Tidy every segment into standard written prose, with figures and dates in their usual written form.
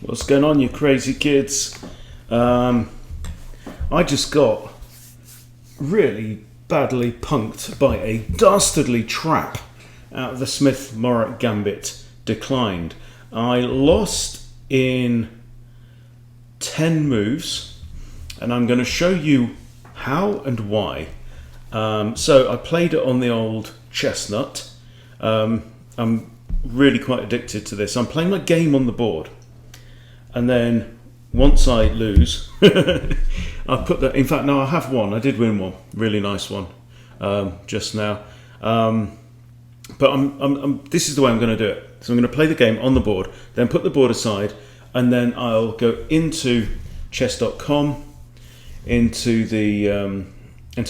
What's going on, you crazy kids? I just got really badly punked by a dastardly trap out of the Smith Morra Gambit Declined. I lost in 10 moves, and I'm going to show you how and why. So I played it on the old chestnut. I'm really quite addicted to this. I'm playing my game on the board, and then once I lose, I put that. In fact, no, I have won. I did win one, really nice one, just now. But this is the way I'm going to do it. So I'm going to play the game on the board, then put the board aside, and then I'll go into chess.com, into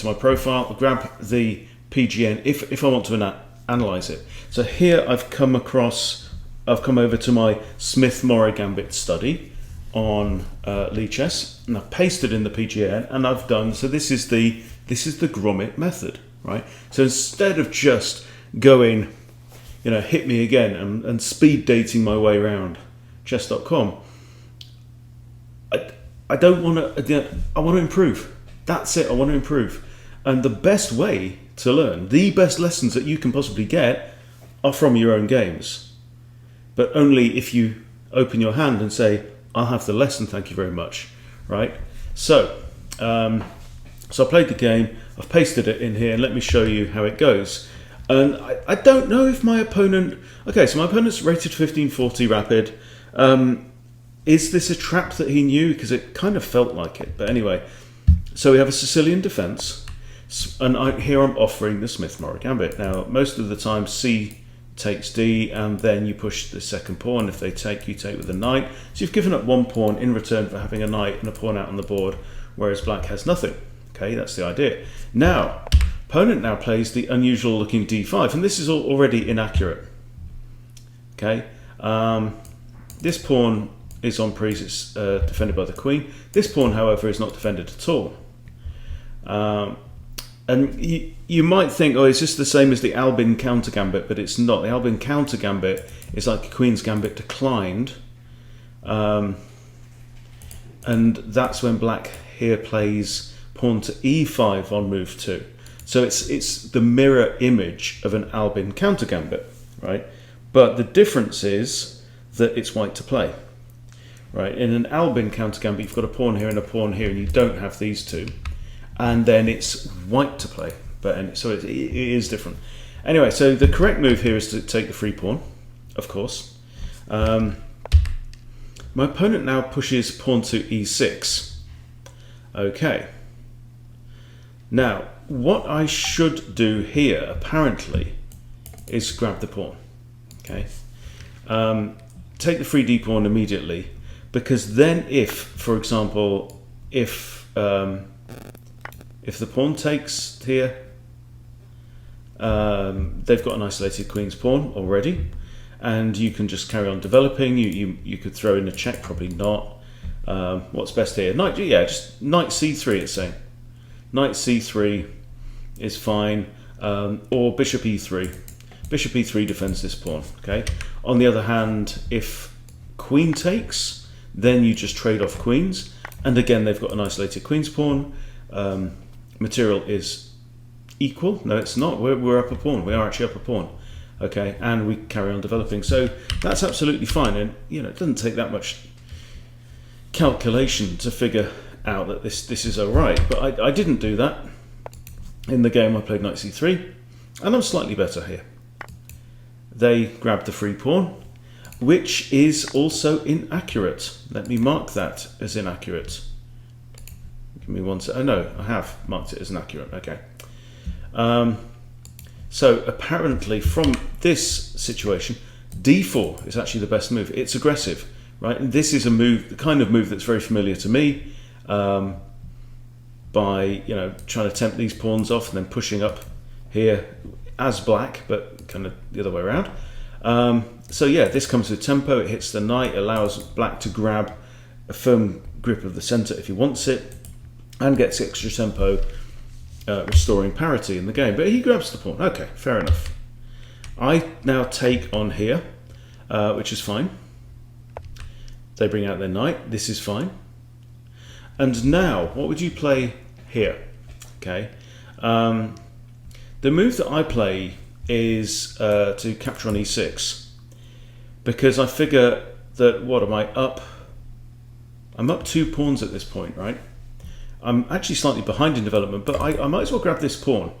my profile, grab the PGN if I want to analyze it. So here I've come over to my Smith Morra Gambit study on Lichess, and I've pasted in the PGN, and I've done. So this is the grommet method, right? So instead of just going, hit me again and speed dating my way around chess.com, I don't want to. I want to improve. That's it. I want to improve, and the best way to learn, the best lessons that you can possibly get, are from your own games. But only if you open your hand and say, "I'll have the lesson, thank you very much." Right? So I played the game. I've pasted it in here, and let me show you how it goes. And I don't know if my opponent... Okay, so my opponent's rated 1540 rapid. Is this a trap that he knew? Because it kind of felt like it. But anyway, so we have a Sicilian defense. And here I'm offering the Smith Morra Gambit. Now, most of the time, C takes D, and then you push the second pawn. If they take, you take with the knight. So you've given up one pawn in return for having a knight and a pawn out on the board, whereas black has nothing. Okay, that's the idea. Now, opponent now plays the unusual looking d5, and this is already inaccurate. Okay, this pawn is on prise, it's defended by the queen. This pawn, however, is not defended at all. And you might think, oh, is this the same as the Albin counter gambit? But it's not. The Albin counter gambit is like a Queen's Gambit Declined, and that's when black here plays pawn to e5 on move 2. So it's the mirror image of an Albin counter gambit, right? But the difference is that it's white to play, right? In an Albin counter gambit, you've got a pawn here and a pawn here, and you don't have these two, and then it's white to play. But so it is different. Anyway, so the correct move here is to take the free pawn, of course. My opponent now pushes pawn to e6. Okay. Now, what I should do here, apparently, is grab the pawn. Okay, take the free d pawn immediately, because then, for example, if the pawn takes here, they've got an isolated queen's pawn already, and you can just carry on developing. You could throw in a check, probably not. What's best here? Knight, yeah, just knight c3. It's saying knight c3 is fine, or bishop e3. Bishop e3 defends this pawn. Okay. On the other hand, if queen takes, then you just trade off queens, and again they've got an isolated queen's pawn. Material is equal. No, it's not. We're up a pawn. We are actually up a pawn. Okay, and we carry on developing. So that's absolutely fine, and it doesn't take that much calculation to figure out that this is all right. But I didn't do that. In the game, I played knight c3, and I'm slightly better here. They grabbed the free pawn, which is also inaccurate. Let me mark that as inaccurate. Give me one second. Oh no, I have marked it as inaccurate. Okay. So apparently from this situation, d4 is actually the best move. It's aggressive, right? And this is a move, the kind of move that's very familiar to me. By trying to tempt these pawns off and then pushing up here as black, but kind of the other way around. So yeah, this comes with tempo. It hits the knight, allows black to grab a firm grip of the center if he wants it, and gets extra tempo, restoring parity in the game. But he grabs the pawn. Okay, fair enough. I now take on here, which is fine. They bring out their knight. This is fine. And now, what would you play here? Okay. The move that I play is to capture on e6, because I figure that, what am I up? I'm up 2 pawns at this point, right? I'm actually slightly behind in development, but I might as well grab this pawn.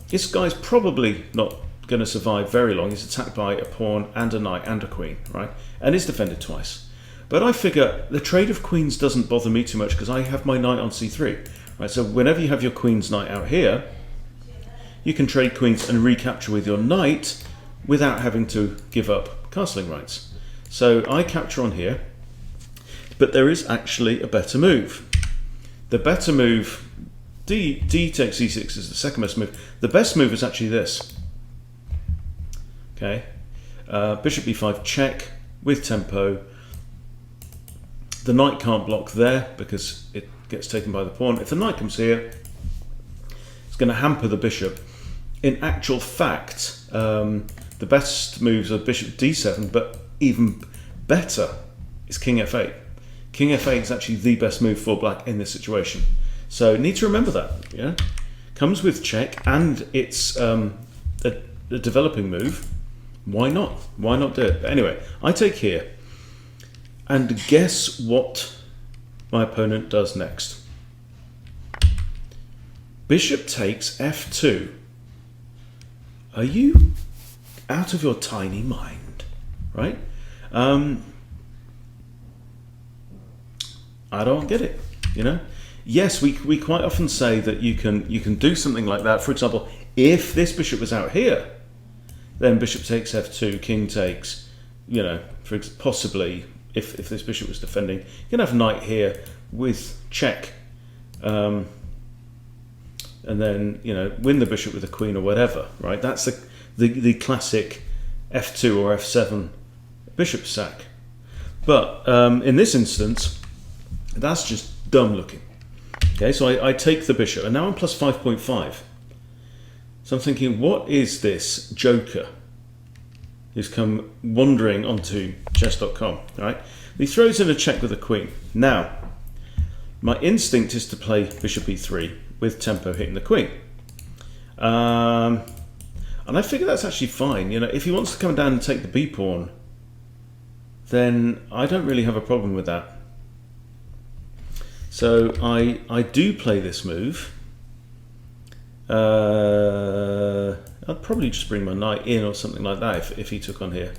This guy's probably not going to survive very long. He's attacked by a pawn and a knight and a queen, right? And is defended twice. But I figure the trade of queens doesn't bother me too much because I have my knight on c3, right? So whenever you have your queen's knight out here, you can trade queens and recapture with your knight without having to give up castling rights. So I capture on here, but there is actually a better move. The better move, d takes e6 is the second best move. The best move is actually this. Okay, bishop b5 check with tempo. The knight can't block there because it gets taken by the pawn. If the knight comes here, it's going to hamper the bishop. In actual fact, the best moves are bishop d7, but even better is king f8. King f8 is actually the best move for black in this situation. So need to remember that. Yeah, comes with check, and it's a developing move. Why not? Why not do it? But anyway, I take here, and guess what my opponent does next? Bishop takes f2. Are you out of your tiny mind? Right? I don't get it. You know? Yes, we quite often say that you can do something like that. For example, if this bishop was out here, then bishop takes f2, king takes, you know, possibly if this bishop was defending, you can have knight here with check, and then, you know, win the bishop with a queen or whatever, right? That's the classic f2 or f7 bishop sack. But in this instance, that's just dumb looking. Okay, so I take the bishop, and now I'm plus 5.5. So I'm thinking, what is this joker who's come wandering onto chess.com, right? He throws in a check with a queen. Now, my instinct is to play bishop e3 with tempo hitting the queen. And I figure that's actually fine. You know, if he wants to come down and take the b pawn, then I don't really have a problem with that. So I do play this move. I'd probably just bring my knight in or something like that if he took on here.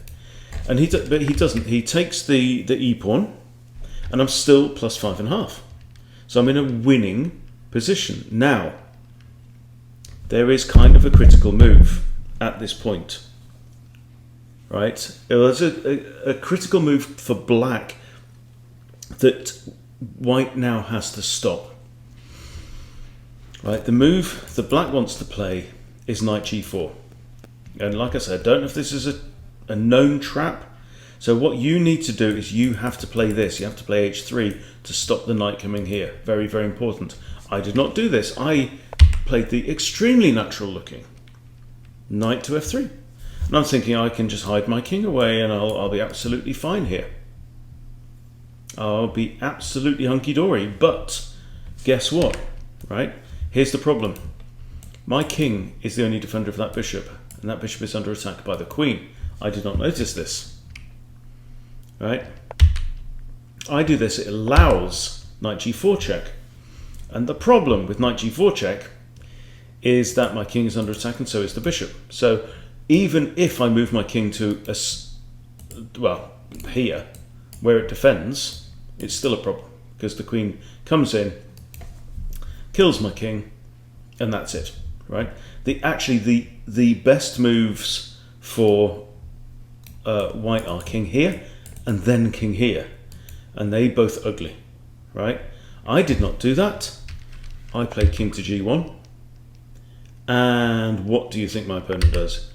And but he doesn't. He takes the e pawn, and I'm still plus 5.5. So I'm in a winning position. Now, there is kind of a critical move at this point, right? There's a critical move for black that white now has to stop. Right, the move that black wants to play is knight g4. And like I said, I don't know if this is a known trap. So what you need to do is you have to play this. You have to play h3 to stop the knight coming here. Very, very important. I did not do this. I played the extremely natural looking knight to f3. And I'm thinking I can just hide my king away and I'll be absolutely fine here. I'll be absolutely hunky-dory. But guess what, right? Here's the problem. My king is the only defender of that bishop, and that bishop is under attack by the queen. I did not notice this. Right? I do this, it allows knight g4 check. And the problem with knight g4 check is that my king is under attack and so is the bishop. So even if I move my king to here, where it defends, it's still a problem because the queen comes in, kills my king, and that's it, right? The best moves for white are king here and then king here, and they both ugly, right? I did not do that. I played king to g1, and what do you think my opponent does?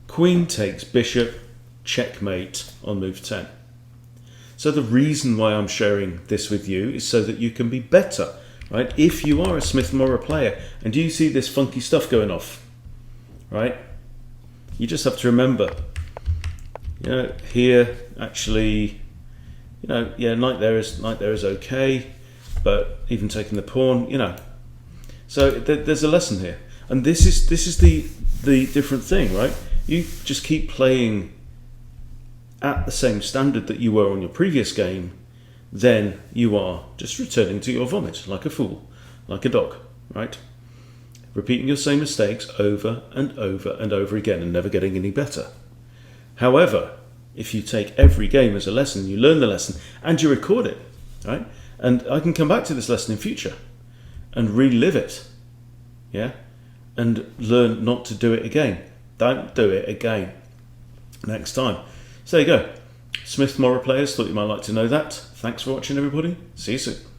Queen takes bishop, checkmate on move 10. So the reason why I'm sharing this with you is so that you can be better. Right? If you are a Smith Morra player and you see this funky stuff going off, right? You just have to remember, you know, here actually you know, yeah, knight there is okay, but even taking the pawn, you know. So there's a lesson here, and this is the different thing, right? You just keep playing at the same standard that you were on your previous game, then you are just returning to your vomit like a fool, like a dog, right? Repeating your same mistakes over and over and over again and never getting any better. However, if you take every game as a lesson, you learn the lesson and you record it, right? And I can come back to this lesson in future and relive it, yeah? And learn not to do it again. Don't do it again next time. So there you go. Smith Morra players, thought you might like to know that. Thanks for watching, everybody. See you soon.